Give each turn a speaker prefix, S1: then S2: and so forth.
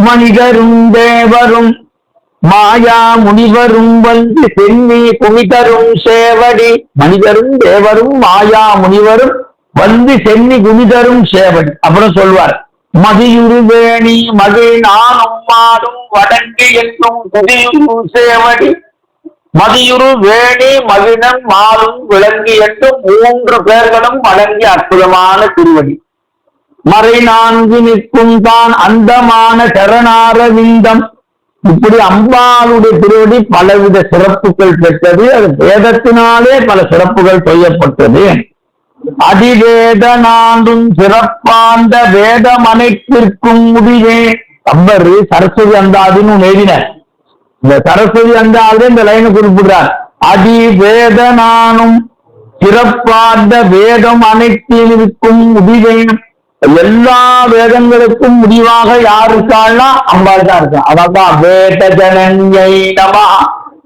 S1: மனிதரும் தேவரும் மாயா முனிவரும் வந்து சென்னி குமிதரும் சேவடி. மனிதரும் தேவரும் மாயா முனிவரும் வந்து சென்னி குமிதரும் சேவடி. அப்புறம் சொல்வார், மதியுரு வேணி மகிழ் நானும் மாடும் வடங்கு என்னும் குதியுரு சேவடி. மதியுரு வேணி மகிழன் மாலும் விளங்கி என்றும் 3 பேர்களும் வழங்கிய அற்புதமான திருவடி. மறை 4 நிற்கும் தான் அந்தமான சரணாரவிந்தம். இப்படி அம்பாளுடைய திருவடி பலவித சிறப்புகள் பெற்றது. அது வேதத்தினாலே பல சிறப்புகள் செய்யப்பட்டது. அதிவேத நான்கும் சிறப்பாந்த வேதம் அனைத்திற்கும் முடிவே. கம்பர் சரஸ்வதி அந்தாதின்னு எழுதினார். இந்த சரஸ்வதி அந்தாதில் இந்த லைனை குறிப்பிடுறார். அதிவேத நானும் சிறப்பாந்த வேதம் அனைத்திற்கும் முடிவே. எல்லா வேதங்களுக்கும் முடிவாக யார் இருக்காள்னா அம்பாள் தான் இருக்கா. அதான் வேத ஜனன்யை நமஹ.